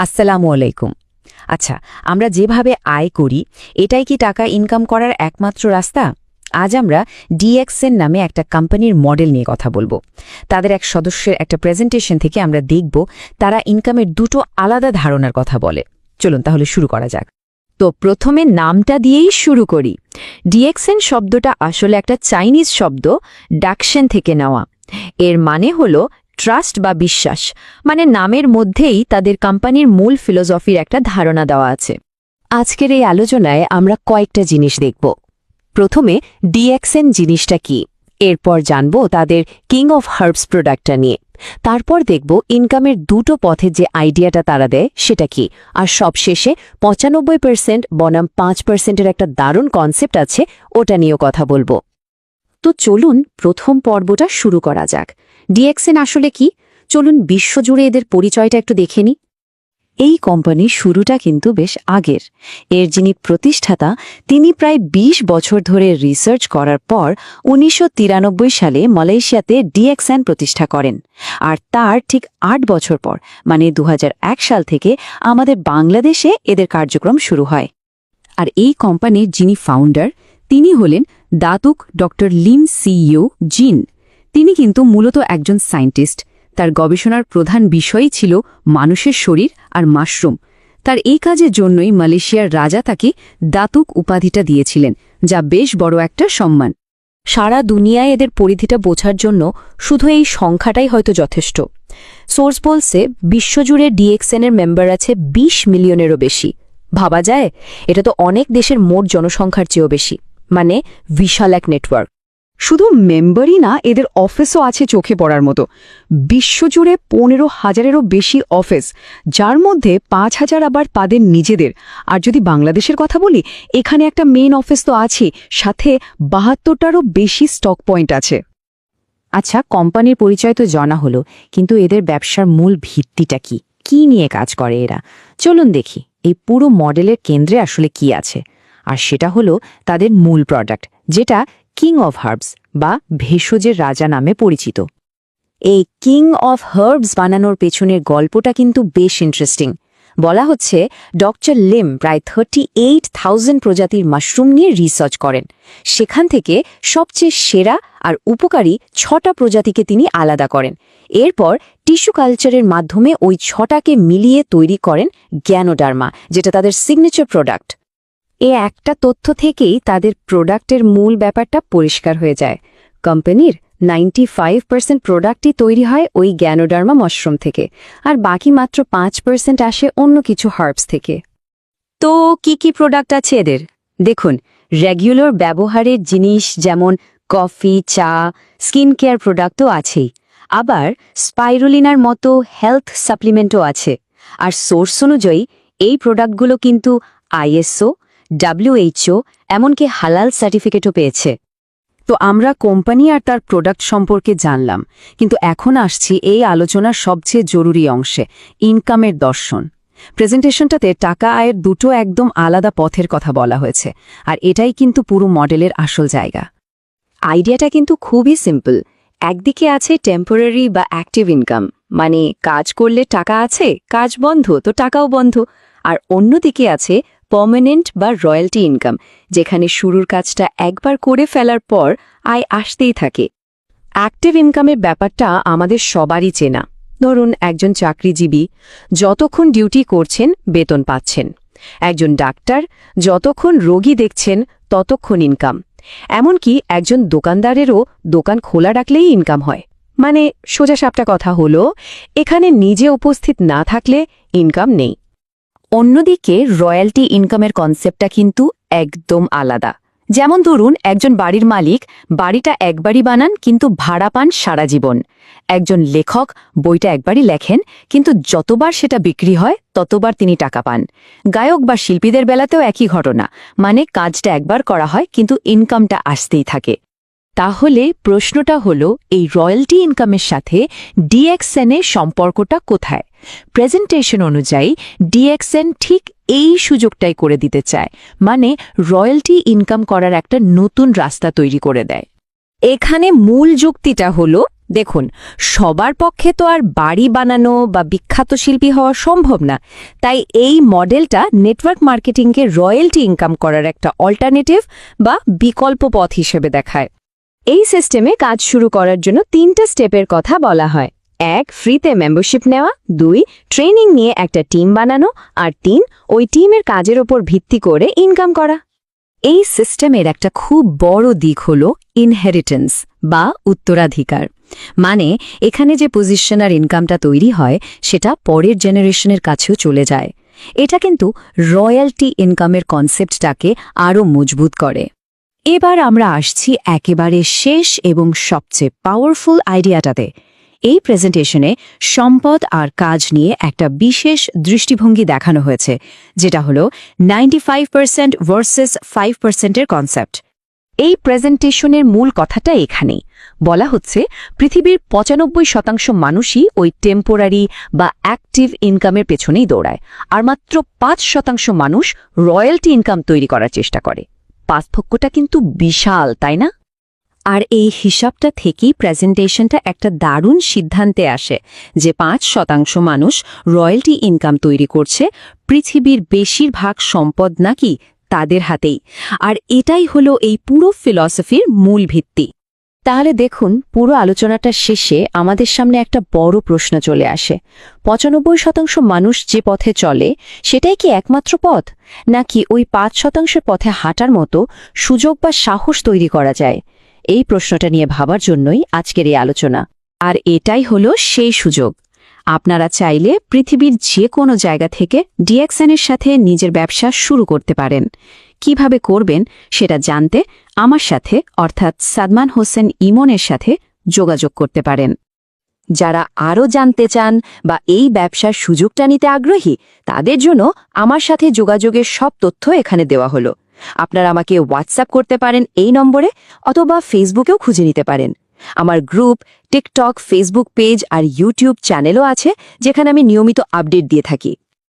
আসসালামু আলাইকুম। আচ্ছা, আমরা যেভাবে আয় করি এটাই কি টাকা ইনকাম করার একমাত্র রাস্তা? আজ আমরা ডিএক্সএন নামে একটা কোম্পানির মডেল নিয়ে কথা বলবো। তাদের এক সদস্যের একটা প্রেজেন্টেশন থেকে আমরা দেখব তারা ইনকামের দুটো আলাদা ধারণার কথা বলে। চলুন তাহলে শুরু করা যাক। তো প্রথমে নামটা দিয়েই শুরু করি। ডিএক্সএন শব্দটা আসলে একটা চাইনিজ শব্দ, ডাকশন থেকে নেওয়া। এর মানে হলো ট্রাস্ট বা বিশ্বাস, মানে নামের মধ্যেই তাদের কোম্পানির মূল ফিলোসফির একটা ধারণা দেওয়া আছে। আজকের এই আলোচনায় আমরা কয়েকটা জিনিস দেখব। প্রথমে ডিএক্সএন জিনিসটা কি, এরপর জানব তাদের কিং অফ হার্বস প্রোডাক্টটা নিয়ে, তারপর দেখব ইনকামের দুটো পথে যে আইডিয়াটা তারা দেয় সেটা কি, আর সবশেষে ৯৫% বনাম ৫%-এর একটা দারুণ কনসেপ্ট আছে, ওটা নিয়েও কথা বলবো। তো চলুন প্রথম পর্বটা শুরু করা যাক। ডিএক্সএন আসলে কি? চলুন বিশ্বজুড়ে এদের পরিচয়টা একটু দেখে নিই। এই কোম্পানির শুরুটা কিন্তু বেশ আগের। এর যিনি প্রতিষ্ঠাতা তিনি প্রায় ২০ বছর ধরে রিসার্চ করার পর ১৯৯৩ সালে মালয়েশিয়াতে ডিএক্সএন প্রতিষ্ঠা করেন। আর তার ঠিক ৮ বছর পর মানে ২০০১ সাল থেকে আমাদের বাংলাদেশে এদের কার্যক্রম শুরু হয়। আর এই কোম্পানির যিনি ফাউন্ডার তিনি হলেন দাতুক ডক্টর লিন সিইউ জিন। তিনি কিন্তু মূলত একজন সায়েন্টিস্ট। তার গবেষণার প্রধান বিষয়ই ছিল মানুষের শরীর আর মাশরুম। তার এই কাজের জন্যই মালয়েশিয়ার রাজা তাকে দাতুক উপাধিটা দিয়েছিলেন, যা বেশ বড় একটা সম্মান। সারা দুনিয়ায় এদের পরিধিটা বোঝার জন্য শুধু এই সংখ্যাটাই হয়তো যথেষ্ট। সোর্স বলছে বিশ্বজুড়ে ডিএক্সএনের মেম্বার আছে ২০ মিলিয়নেরও বেশি। ভাবা যায়, এটা তো অনেক দেশের মোট জনসংখ্যার চেয়েও বেশি, মানে বিশাল এক নেটওয়ার্ক। শুধু মেম্বারই না, এদের অফিসও আছে চোখে পড়ার মতো। বিশ্বজুড়ে ১৫,০০০-এরও বেশি অফিস, যার মধ্যে ৫,০০০ আবার তাদের নিজেদের। আর যদি বাংলাদেশের কথা বলি, এখানে একটা মেইন অফিস তো আছে, সাথে ৭২টারও বেশি স্টক পয়েন্ট আছে। আচ্ছা, কোম্পানির পরিচয় তো জানা হলো, কিন্তু এদের ব্যবসার মূল ভিত্তিটা কি? কি নিয়ে কাজ করে এরা? চলুন দেখি এই পুরো মডেলের কেন্দ্রে আসলে কি আছে। আর সেটা হলো তাদের মূল প্রোডাক্ট, যেটা কিং অফ হার্বস বা ভেষজের রাজা নামে পরিচিত। এই কিং অফ হার্বস বানানোর পেছনের গল্পটা কিন্তু বেশ ইন্টারেস্টিং। বলা হচ্ছে ডক্টর লিম প্রায় 38,000 প্রজাতির মাশরুম নিয়ে রিসার্চ করেন। সেখান থেকে সবচেয়ে সেরা আর উপকারী ৬টা প্রজাতিকে তিনি আলাদা করেন। এরপর টিস্যু কালচারের মাধ্যমে ওই ৬টাকে মিলিয়ে তৈরি করেন গ্যানোডার্মা, যেটা তাদের সিগনেচার প্রোডাক্ট। এ একটা তথ্য থেকেই তাদের প্রোডাক্টের মূল ব্যাপারটা পরিষ্কার হয়ে যায়। কোম্পানির ৯৫% প্রোডাক্টই তৈরি হয় ওই গ্যানোডার্মা মাশরুম থেকে, আর বাকি মাত্র ৫% আসে অন্য কিছু হার্বস থেকে। তো কি কি প্রোডাক্ট আছে এদের? দেখুন, রেগুলার ব্যবহারের জিনিস যেমন কফি, চা, স্কিন কেয়ার প্রোডাক্টও আছেই। আবার স্পাইরুলিনার মতো হেলথ সাপ্লিমেন্টও আছে। আর সোর্স অনুযায়ী এই প্রোডাক্টগুলো কিন্তু আইএসও, WHO, এমনকি হালাল সার্টিফিকেটও পেয়েছে। তো আমরা কোম্পানি আর তার প্রোডাক্ট সম্পর্কে জানলাম, কিন্তু এখন আসছি এই আলোচনার সবচেয়ে জরুরি অংশে, ইনকামের দর্শন। প্রেজেন্টেশনটাতে টাকা আয়ের দুটো একদম আলাদা পথের কথা বলা হয়েছে, আর এটাই কিন্তু পুরো মডেলের আসল জায়গা। আইডিয়াটা কিন্তু খুবই সিম্পল। একদিকে আছে টেম্পোরারি বা অ্যাক্টিভ ইনকাম, মানে কাজ করলে টাকা আছে, কাজ বন্ধ তো টাকাও বন্ধ। আর অন্যদিকে আছে পার্মানেন্ট বা রয়্যালটি ইনকাম, যেখানে শুরুর কাজটা একবার করে ফেলার পর আয় আসতেই থাকে। অ্যাক্টিভ ইনকামের ব্যাপারটা আমাদের সবারই চেনা। ধরুন একজন চাকরিজীবী যতক্ষণ ডিউটি করছেন বেতন পাচ্ছেন, একজন ডাক্তার যতক্ষণ রোগী দেখছেন ততক্ষণ ইনকাম, এমনকি একজন দোকানদারেরও দোকান খোলা রাখলেই ইনকাম হয়। মানে সোজাসাপটা কথা হলো, এখানে নিজে উপস্থিত না থাকলে ইনকাম নেই। অন্যদিকে রয়্যালটি ইনকামের কনসেপ্টটা কিন্তু একদম আলাদা। যেমন ধরুন একজন বাড়ির মালিক বাড়িটা একবারই বানান কিন্তু ভাড়া পান সারা জীবন। একজন লেখক বইটা একবারই লেখেন, কিন্তু যতবার সেটা বিক্রি হয় ততবার তিনি টাকা পান। গায়ক বা শিল্পীদের বেলাতেও একই ঘটনা, মানে কাজটা একবার করা হয় কিন্তু ইনকামটা আসতেই থাকে। তাহলে প্রশ্নটা হলো, এই রয়্যালটি ইনকামের সাথে ডিএক্সএনের সম্পর্কটা কোথায়? প্রেজেন্টেশন অনুযায়ী ডিএক্সএন ঠিক এই সুযোগটাই করে দিতে চায়, মানে রয়্যালটি ইনকাম করার একটা নতুন রাস্তা তৈরি করে দেয়। এখানে মূল যুক্তিটা হলো দেখুন, সবার পক্ষে তো আর বাড়ি বানানো বা বিখ্যাত শিল্পী হওয়া সম্ভব না, তাই এই মডেলটা নেটওয়ার্ক মার্কেটিংকে রয়্যালটি ইনকাম করার একটা অল্টারনেটিভ বা বিকল্প পথ হিসেবে দেখায়। এই সিস্টেমে কাজ শুরু করার জন্য 3টা স্টেপের কথা বলা হয়। 1. ফ্রিতে মেম্বারশিপ নেওয়া, 2. ট্রেনিং নিয়ে একটা টিম বানানো, আর 3. ওই টিমের কাজের ওপর ভিত্তি করে ইনকাম করা। এই সিস্টেমের একটা খুব বড় দিক হল ইনহেরিটেন্স বা উত্তরাধিকার। মানে এখানে যে পজিশন আর ইনকামটা তৈরি হয় সেটা পরের জেনারেশনের কাছেও চলে যায়। এটা কিন্তু রয়্যালটি ইনকামের কনসেপ্টটাকে আরও মজবুত করে। এবার আমরা আসছি একেবারে শেষ এবং সবচেয়ে পাওয়ারফুল আইডিয়াটাতে। এই প্রেজেন্টেশনে সম্পদ আর কাজ নিয়ে একটা বিশেষ দৃষ্টিভঙ্গি দেখানো হয়েছে, যেটা হলো 95% ভার্সেস 5%-এর কনসেপ্ট। এই প্রেজেন্টেশনের মূল কথাটা এখানেই বলা হচ্ছে, পৃথিবীর 95% মানুষই ওই টেম্পোরারি বা অ্যাক্টিভ ইনকামের পেছনেই দৌড়ায়, আর মাত্র 5% মানুষ রয়্যালটি ইনকাম তৈরি করার চেষ্টা করে। পার্থক্যটা কিন্তু বিশাল, তাই না? আর এই হিসাবটা থেকেই প্রেজেন্টেশনটা একটা দারুণ সিদ্ধান্তে আসে যে 5% মানুষ রয়্যালটি ইনকাম তৈরি করছে, পৃথিবীর বেশিরভাগ সম্পদ নাকি তাদের হাতেই। আর এটাই হলো এই পুরো ফিলসফির মূল ভিত্তি। তাহলে দেখুন, পুরো আলোচনাটা শেষে আমাদের সামনে একটা বড় প্রশ্ন চলে আসে। 95% মানুষ যে পথে চলে সেটাই কি একমাত্র পথ, নাকি ওই 5%-এর পথে হাঁটার মতো সুযোগ বা সাহস তৈরি করা যায়? এই প্রশ্নটা নিয়ে ভাবার জন্যই আজকের এই আলোচনা। আর এটাই হলো সেই সুযোগ। আপনারা চাইলে পৃথিবীর যে কোনো জায়গা থেকে ডিএক্সএনের সাথে নিজের ব্যবসা শুরু করতে পারেন। কিভাবে করবেন সেটা জানতে আমার সাথে অর্থাৎ সাদমান হোসেন ইমনের সাথে যোগাযোগ করতে পারেন। যারা আরও জানতে চান বা এই ব্যবসার সুযোগটা নিতে আগ্রহী, তাদের জন্য আমার সাথে যোগাযোগের সব তথ্য এখানে দেওয়া হলো। আপনারা আমাকে হোয়াটসঅ্যাপ করতে পারেন এই নম্বরে, অথবা ফেসবুকেও খুঁজে নিতে পারেন। আমার গ্রুপ, টিকটক, ফেসবুক পেজ আর ইউটিউব চ্যানেলও আছে, যেখানে আমি নিয়মিত আপডেট দিয়ে থাকি।